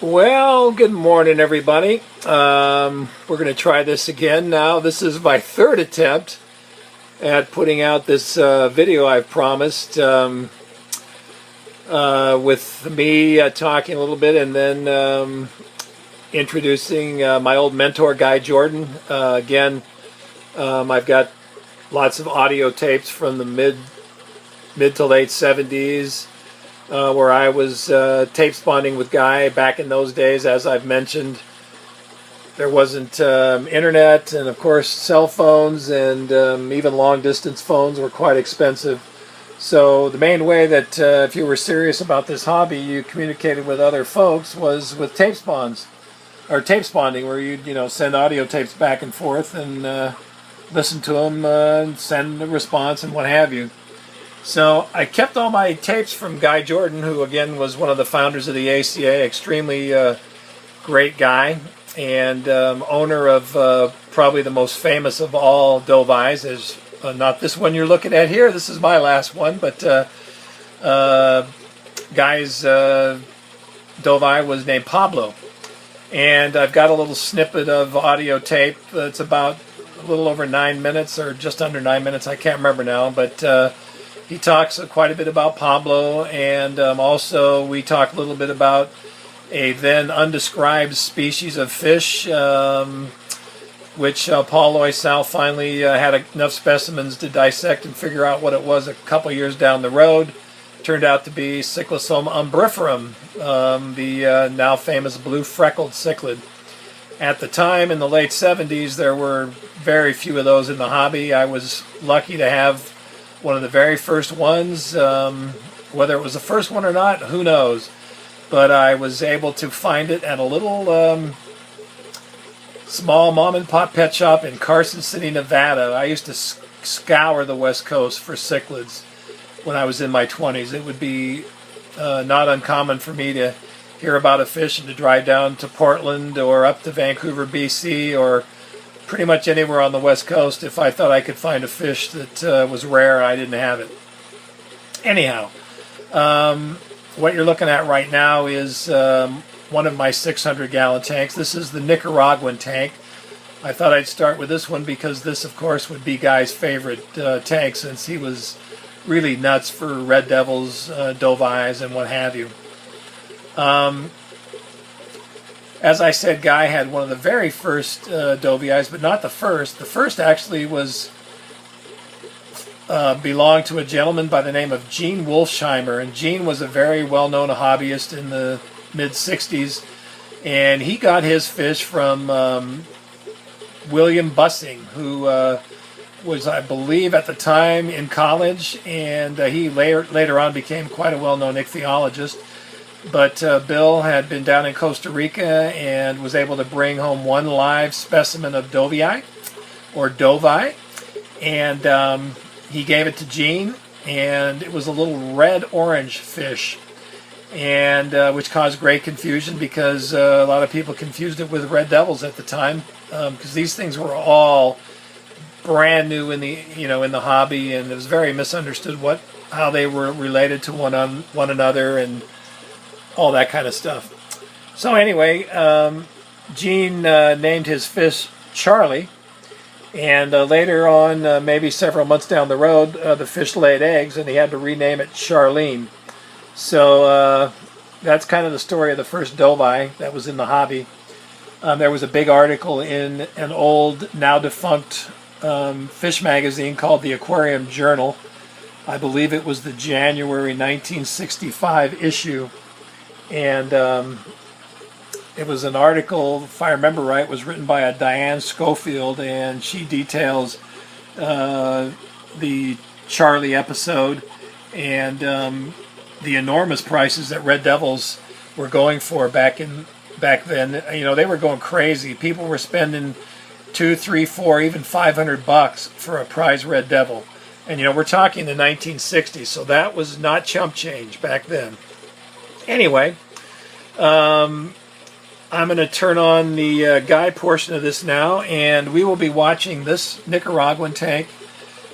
Well, good morning, everybody. We're going to try this again now. This is my third attempt at putting out this video I've promised, with me talking a little bit and then introducing my old mentor, Guy Jordan. Again, I've got lots of audio tapes from the mid to late 70s. Where I was tape spawning with Guy back in those days. As I've mentioned, there wasn't internet, and of course cell phones and even long distance phones were quite expensive. So the main way that if you were serious about this hobby you communicated with other folks was with tape spawns, or tape spawning, where you'd send audio tapes back and forth and listen to them, and send a response and what have you. So I kept all my tapes from Guy Jordan, who again was one of the founders of the ACA, extremely great guy, and owner of probably the most famous of all Dovies. Is not this one you're looking at here. This is my last one, but Guy's Dovie was named Pablo. And I've got a little snippet of audio tape that's about a little over 9 minutes, or just under 9 minutes, I can't remember now, but he talks quite a bit about Pablo, and also we talk a little bit about a then undescribed species of fish, which Paul Loisal finally had enough specimens to dissect and figure out what it was a couple years down the road. Turned out to be Cichlids umbriferum, the now famous blue freckled cichlid. At the time, in the late 70s, there were very few of those in the hobby. I was lucky to have one of the very first ones. Whether it was the first one or not, who knows? But I was able to find it at a little small mom-and-pop pet shop in Carson City, Nevada. I used to scour the West Coast for cichlids when I was in my 20s. It would be not uncommon for me to hear about a fish and to drive down to Portland or up to Vancouver, BC, or pretty much anywhere on the West Coast if I thought I could find a fish that was rare and I didn't have it. Anyhow, what you're looking at right now is one of my 600-gallon tanks. This is the Nicaraguan tank. I thought I'd start with this one because this, of course, would be Guy's favorite tank, since he was really nuts for red devils, dovies, and what have you. As I said, Guy had one of the very first Dovies, but not the first. The first actually was belonged to a gentleman by the name of Gene Wolfsheimer, and Gene was a very well-known hobbyist in the mid-60s, and he got his fish from William Bussing, who was, I believe, at the time in college, and he later on became quite a well-known ichthyologist. But Bill had been down in Costa Rica and was able to bring home one live specimen of Dovii, or Dovie, and he gave it to Gene, and it was a little red-orange fish, and which caused great confusion because a lot of people confused it with red devils at the time, because these things were all brand new in the hobby, and it was very misunderstood how they were related to one another and all that kind of stuff. So anyway, Gene named his fish Charlie, and later on, maybe several months down the road, the fish laid eggs, and he had to rename it Charlene. So that's kind of the story of the first Dovie that was in the hobby. There was a big article in an old, now defunct fish magazine called the Aquarium Journal. I believe it was the January 1965 issue. And it was an article, if I remember right, was written by a Diane Schofield, and she details the Charlie episode and the enormous prices that red devils were going for back then. They were going crazy. People were spending $200, $300, $400, even $500 for a prize red devil. And we're talking the 1960s, so that was not chump change back then. Anyway, I'm going to turn on the Guy portion of this now, and we will be watching this Nicaraguan tank.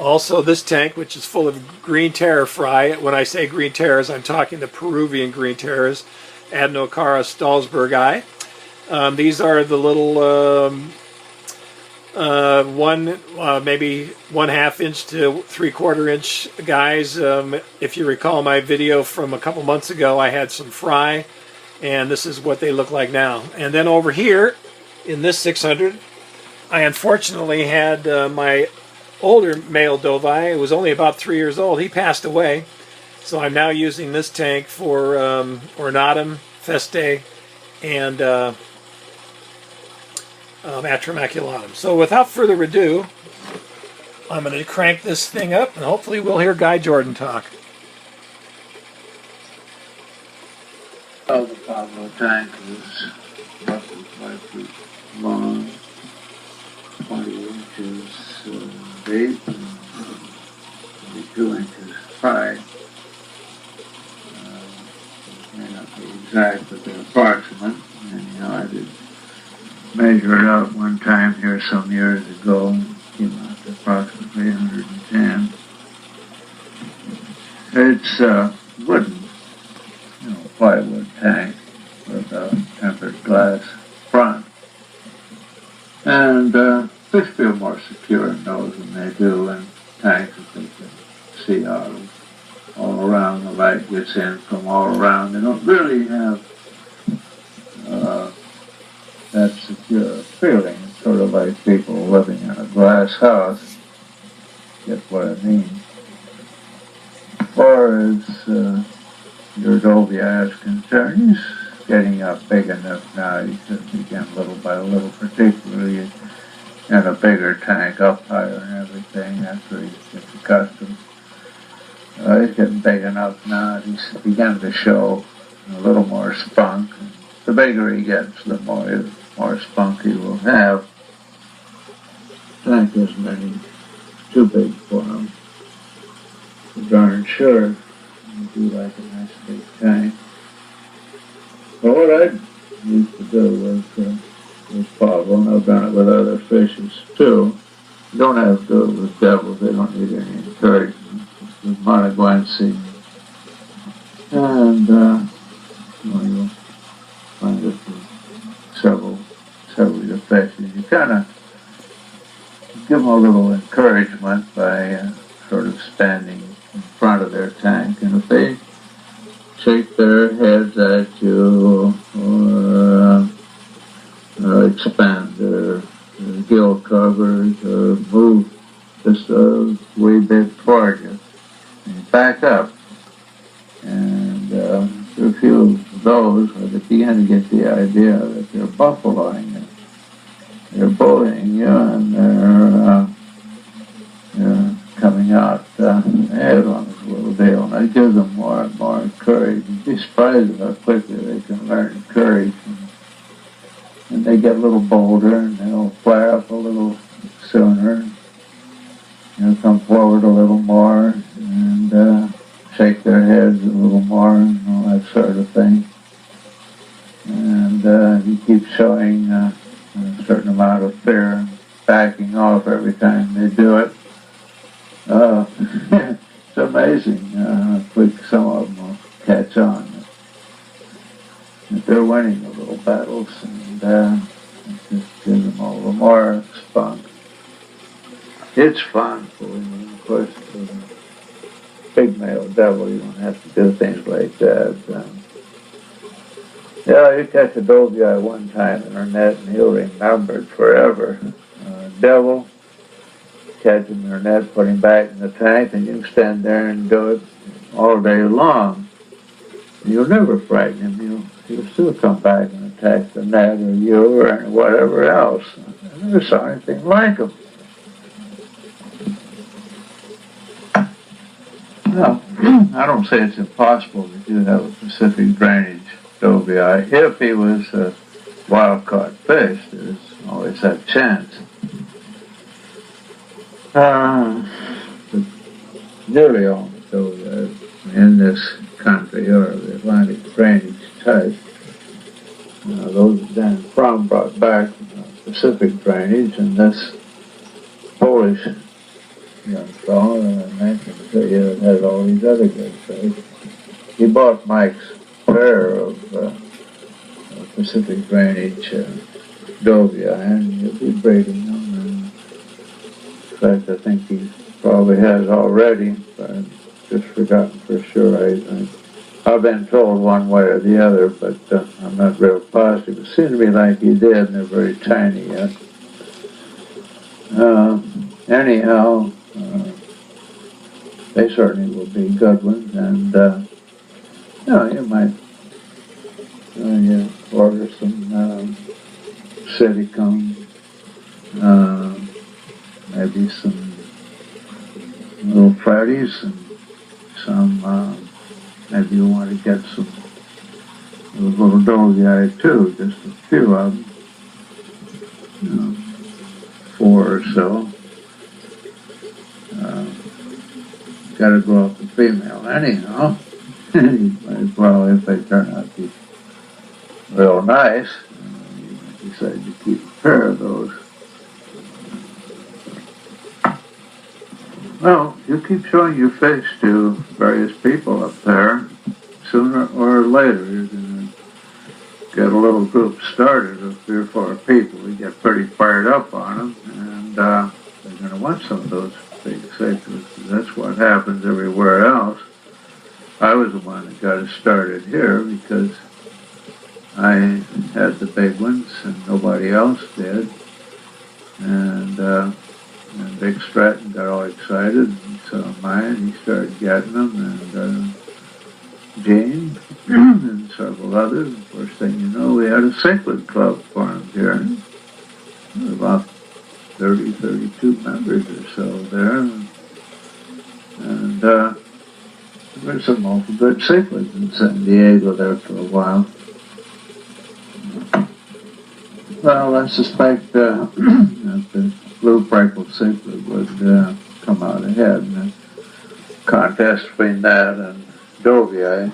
Also this tank, which is full of green terror fry. When I say green terrors, I'm talking the Peruvian green terrors. Adenocara Stalsbergi. These are the little maybe 1/2 inch to 3/4 inch guys. If you recall my video from a couple months ago, I had some fry, and this is what they look like now. And then over here in this 600, I unfortunately had my older male Dovi. It was only about 3 years old. He passed away. So I'm now using this tank for ornatum, feste, and atromaculatum. So without further ado, I'm going to crank this thing up, and hopefully we'll hear Guy Jordan talk. The Pablo tank is roughly 5 feet long, 20 inches deep, and 22 inches high. May not be exact, but they're approximate. And I did measure it out one time here some years ago, and came out to approximately 110. It's wooden, plywood tank with a tempered glass front. And fish feel more secure in those than they do in tanks that they can see out of all around. The light gets in from all around. They don't really have that secure feeling. It's sort of like people living in a glass house. Get what I mean? As far as your Dovia is concerned, he's getting up big enough now. He should begin little by little, particularly in a bigger tank, up higher and everything. That's where he gets accustomed. He's getting big enough now. He's begun to show a little more spunk. The bigger he gets, the more spunk he will have. The tank isn't any too big for him. For darn sure. I do like a nice big tank. But what I used to do with Pablo, and I've done it with other fishes too. You don't have to do it with devils. They don't need any encouragement. With Monoguense. And you'll find it for several of your fishes. You kind of give them a little encouragement by sort of standing in front of their tank, and if they shake their heads at you or expand their gill covers or move just a wee bit toward you, and you back up, and a few of those, they begin to get the idea that they're buffaloing you, they're bullying you, and they're coming out ahead on this little deal, and that gives them more and more courage. You'd be surprised how quickly they can learn courage, and they get a little bolder, and they'll flare up a little sooner, and come forward a little more, and shake their heads a little more, and all that sort of thing. And you keep showing a certain amount of fear, backing off every time they do it. It's amazing how quick some of them will catch on. That they're winning the little battles, and it just gives them all the more spunk. It's fun for them, of course. For the big male devil, you don't have to do things like that. You catch a dovey one time in her net, and he'll remember it forever. Devil, catch him in her net, put him back in the tank, and you can stand there and do it all day long. You'll never frighten him. He'll still come back and attack the net or you or whatever else. I never saw anything like him. No, I don't say it's impossible that you have a Pacific drainage dovey. If he was a wild-caught fish, there's always that chance. But nearly all the dovey in this country are the Atlantic drainage type. Those are then brought back from the Pacific drainage, and this Polish young fellow that I mentioned to you that had all these other good fish. He bought Mike's pair of Pacific Drainage dovii, and he'll be breeding them. And in fact, I think he probably has already, but I've just forgotten for sure. I've been told one way or the other, but I'm not real positive. It seems to me like he did, and they're very tiny yet. Anyhow, they certainly will be good ones, and you might order some city cones, maybe some little Freddies, and some. Maybe you want to get some little dovii too, just a few of them, 4 or so. Got to grow up a female anyhow. As well, if they turn out to be real nice, you might decide to keep a pair of those. Well, you keep showing your face to various people up there, sooner or later you're going to get a little group started of 3 or 4 people. We get pretty fired up on them, and they're going to want some of those big cichlids. That's what happens everywhere else. I was the one that got it started here because I had the big ones and nobody else did. And Big Stratton got all excited and saw mine. He started getting them, and Gene and several others. The first thing you know, we had a cichlid club formed here. There were about 30, 32 members or so there. And there were some awful good cichlids in San Diego there for a while. Well, I suspect that the blue freckled cichlid would come out ahead in the contest between that and dovii,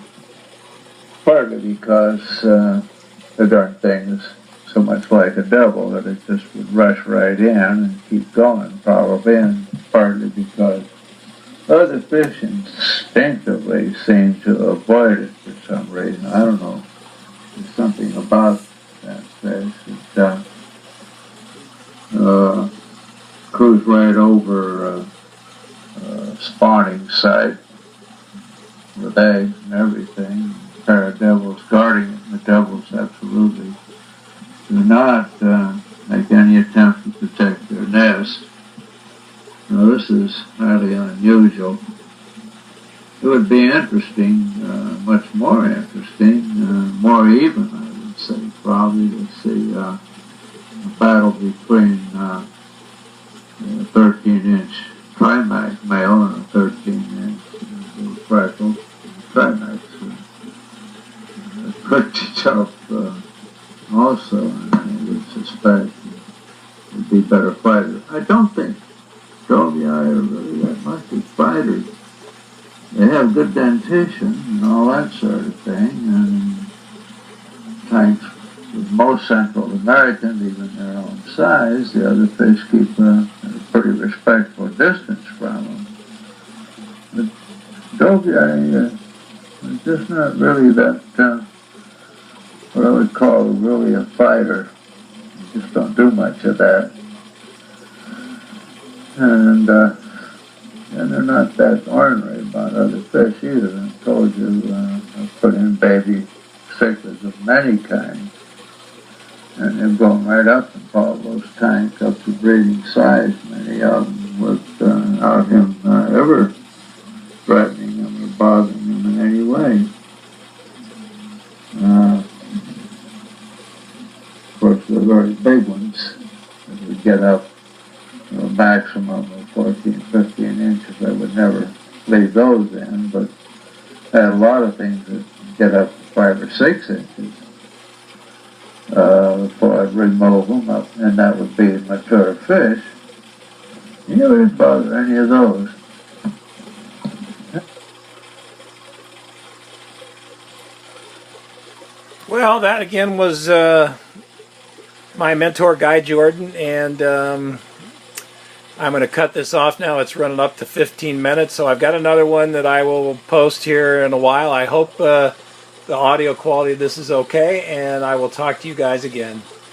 partly because the darn thing is so much like a devil that it just would rush right in and keep going, probably, and partly because other fish instinctively seem to avoid it for some reason. I don't know. There's something about that fish that cruise right over spawning site with eggs and everything. A pair of devils guarding it, and the devils absolutely do not make any attempt to protect their nest. Now, this is highly unusual. It would be interesting, much more interesting, more even, I would say, probably, to see a battle between a 13-inch trimax male and a 13-inch little freckle. Trimax cooked itself also, and I would suspect would be better fighters. I don't think dovii are really that much of fighters. They have good dentition and all that sort of thing, and tanks with most Central Americans, even their own size, the other fish keep a pretty respectful distance from them. But dovii are just not really that, what I would call really a fighter. They just don't do much of that. And they're not that ornery about other fish either. I told you I've put in baby cichlids of many kinds, and they've gone right up in Pablo's tank up to breeding size, many of them, without him ever threatening them or bothering them in any way. Of course, the very big ones, as we get up a maximum of 14, 15 inches, I would never leave those in, but I had a lot of things that get up to 5 or 6 inches before I'd remove them up, and that would be mature fish. You wouldn't bother any of those. Well, that again was my mentor, Guy Jordan, and I'm going to cut this off now. It's running up to 15 minutes, so I've got another one that I will post here in a while. I hope the the audio quality of this is okay, and I will talk to you guys again.